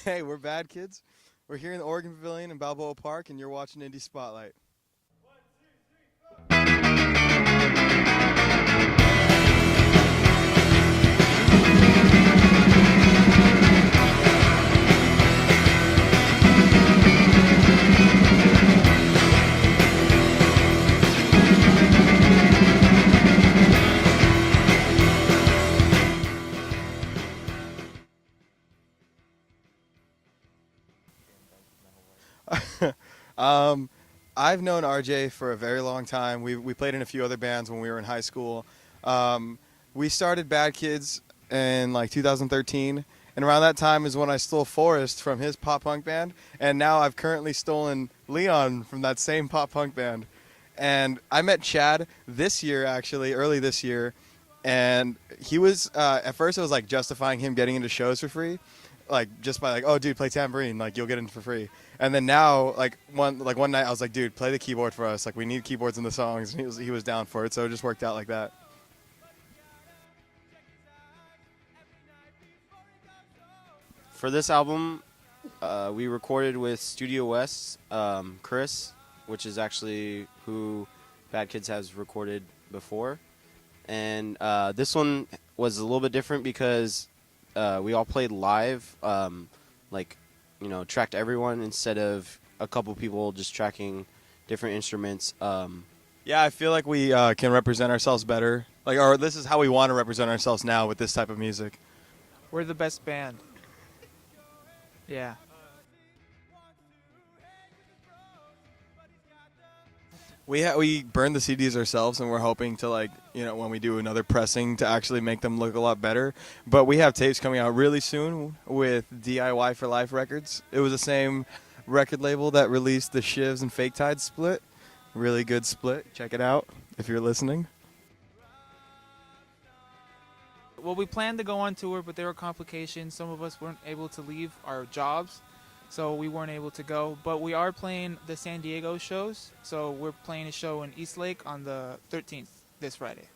Hey, we're Bad Kids. We're here in the Oregon Pavilion in Balboa Park, and you're watching Indie Spotlight. um, I've known RJ for a very long time. We played in a few other bands when we were in high school. Um, we started Bad Kids in like 2013, and around that time is when I stole Forrest from his pop punk band, and now I've currently stolen Leon from that same pop punk band. And I met Chad this year, actually, early this year, and he was at first it was like justifying him getting into shows for free, like just by like, oh dude, play tambourine, like you'll get in for free. And then now one night I was like, dude, play the keyboard for us, like we need keyboards in the songs, and he was down for it, so it just worked out like that. For this album, we recorded with Studio West, Chris, which is actually who Bad Kids has recorded before. And this one was a little bit different because we all played live, like, tracked everyone instead of a couple people just tracking different instruments. Yeah, I feel like we can represent ourselves better, like, or this is how we want to represent ourselves now with this type of music. We're the best band. Yeah. We burned the CDs ourselves, and we're hoping to, like, when we do another pressing, to actually make them look a lot better. But we have tapes coming out really soon with DIY for Life Records. It was the same record label that released the Shivs and Fake Tide split. Really good split. Check it out if you're listening. Well, we planned to go on tour, but there were complications. Some of us weren't able to leave our jobs, so we weren't able to go. But we are playing the San Diego shows, so we're playing a show in Eastlake on the 13th, this Friday.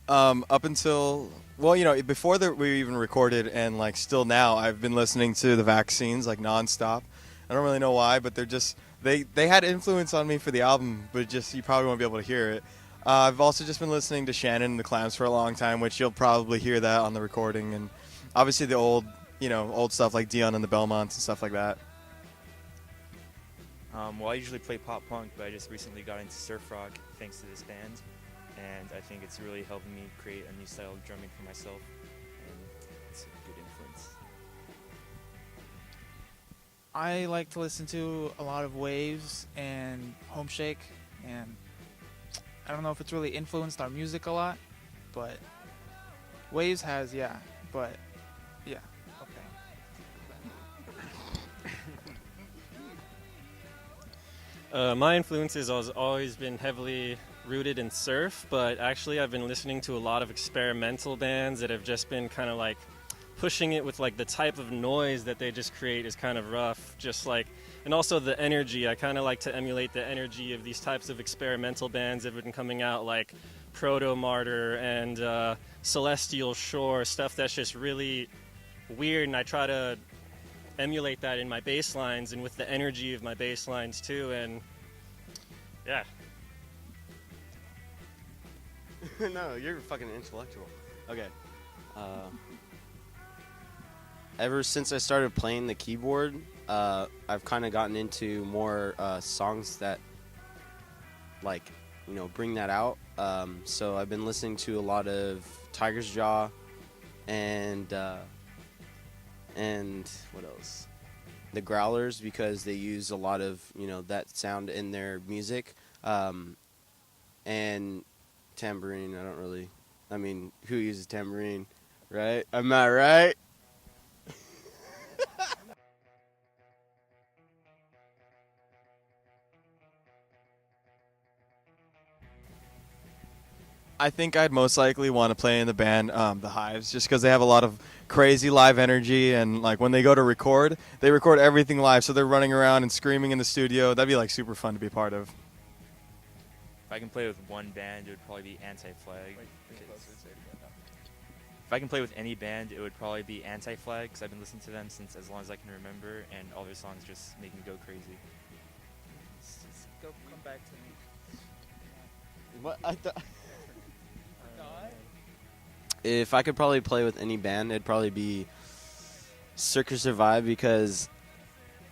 Up until, well, before we even recorded, and like still now, I've been listening to the Vaccines like nonstop. I don't really know why, but they had influence on me for the album, but just you probably won't be able to hear it. I've also just been listening to Shannon and the Clams for a long time, which you'll probably hear that on the recording, and obviously the old stuff like Dion and the Belmonts and stuff like that. Well, I usually play pop punk, but I just recently got into surf rock thanks to this band, and I think it's really helped me create a new style of drumming for myself, and it's a good influence. I like to listen to a lot of Waves and Home Shake, and I don't know if it's really influenced our music a lot, but Waves has, yeah, but yeah, okay. My influences has always been heavily rooted in surf, but actually I've been listening to a lot of experimental bands that have just been kind of like pushing it with like the type of noise that they just create is kind of rough, just like, and also the energy. I kind of like to emulate the energy of these types of experimental bands that have been coming out, like Proto Martyr and Celestial Shore, stuff that's just really weird, and I try to emulate that in my bass lines and with the energy of my bass lines too, and yeah. No, you're fucking intellectual. Okay. Ever since I started playing the keyboard, I've kind of gotten into more songs that, like, bring that out. So I've been listening to a lot of Tiger's Jaw and what else? The Growlers, because they use a lot of, that sound in their music. And tambourine, who uses tambourine, right? Am I right? I think I'd most likely want to play in the band The Hives, just because they have a lot of crazy live energy, and like when they go to record, they record everything live, so they're running around and screaming in the studio. That'd be like super fun to be a part of. I can play with one band, it would probably be Anti-Flag. If I can play with any band, it would probably be Anti-Flag, because I've been listening to them since as long as I can remember, and all their songs just make me go crazy. Come back to me. What if I could probably play with any band, it'd probably be Circus Survive because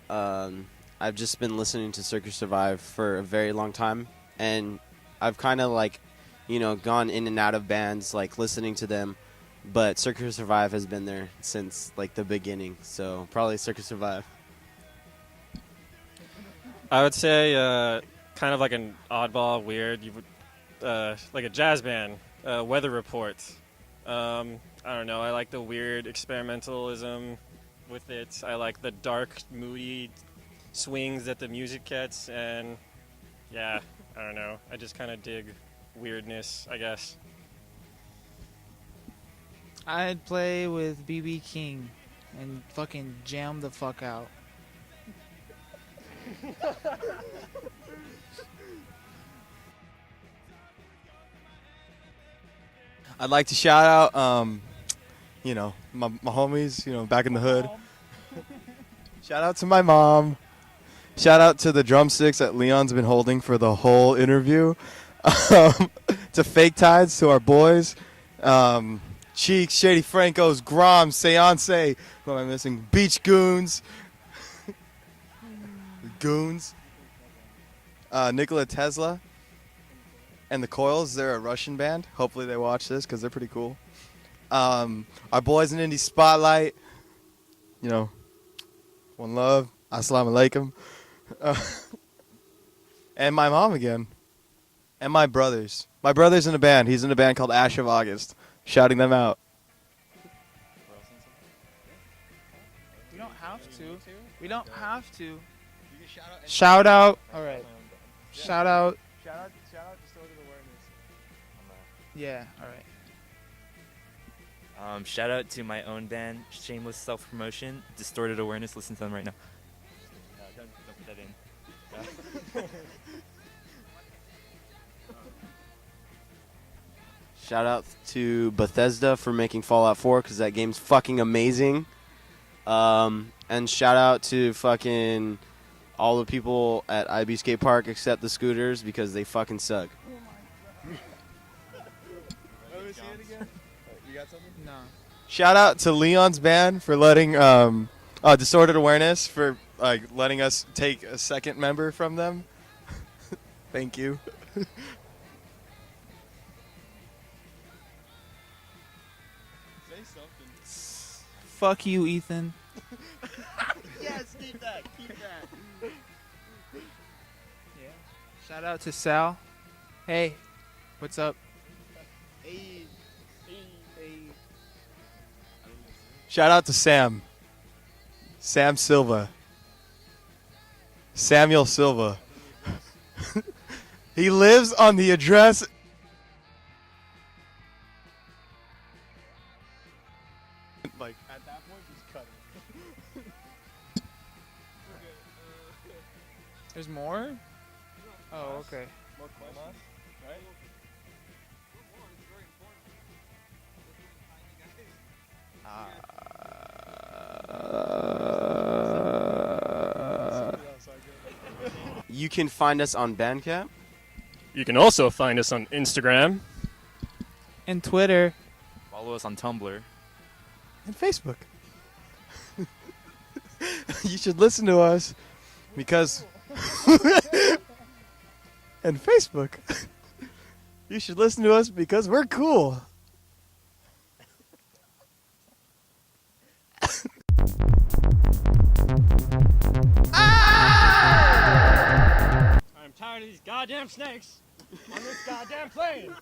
I've just been listening to Circus Survive for a very long time, and I've kind of like, gone in and out of bands, like listening to them, but Circus Survive has been there since like the beginning, so probably Circus Survive. I would say kind of like an oddball, weird, like a jazz band, Weather Report. I don't know. I like the weird experimentalism with it. I like the dark, moody swings that the music gets, and yeah, I don't know. I just kind of dig weirdness, I guess. I'd play with BB King and fucking jam the fuck out. I'd like to shout out, my homies, back in the hood. Shout out to my mom. Shout out to the drumsticks that Leon's been holding for the whole interview. To Fake Tides, to our boys. Cheeks, Shady Franco's, Grom, Seance. Who am I missing? Beach Goons. Goons. Nikola Tesla. And the Coils, they're a Russian band. Hopefully they watch this because they're pretty cool. Our boys in Indie Spotlight. One love. Assalamu alaikum. And my mom again. And my brothers. My brother's in a band. He's in a band called Ash of August. Shouting them out. We don't have to. We don't have to. Shout out. All right. Shout out. Shout out Distorted Awareness. Yeah. All right. Shout out to my own band, shameless self-promotion, Distorted Awareness. Listen to them right now. Don't put that in. Shout out to Bethesda for making Fallout 4 because that game's fucking amazing. And shout out to fucking all the people at IB Skate Park except the scooters because they fucking suck. No. Shout out to Leon's band for letting Distorted Awareness for letting us take a second member from them. Thank you. Say something. Fuck you, Ethan. Yes, keep that. Yeah. Shout out to Sal. Hey, what's up? Hey. Shout out to Sam. Sam Silva. Samuel Silva. He lives on the address. Like at that point, just cut it. There's more? Oh, okay. More questions, right? You can find us on Bandcamp. You can also find us on Instagram. And Twitter. Follow us on Tumblr. And Facebook. You should listen to us because and Facebook. You should listen to us because we're cool. I'm tired of these goddamn snakes on this goddamn plane.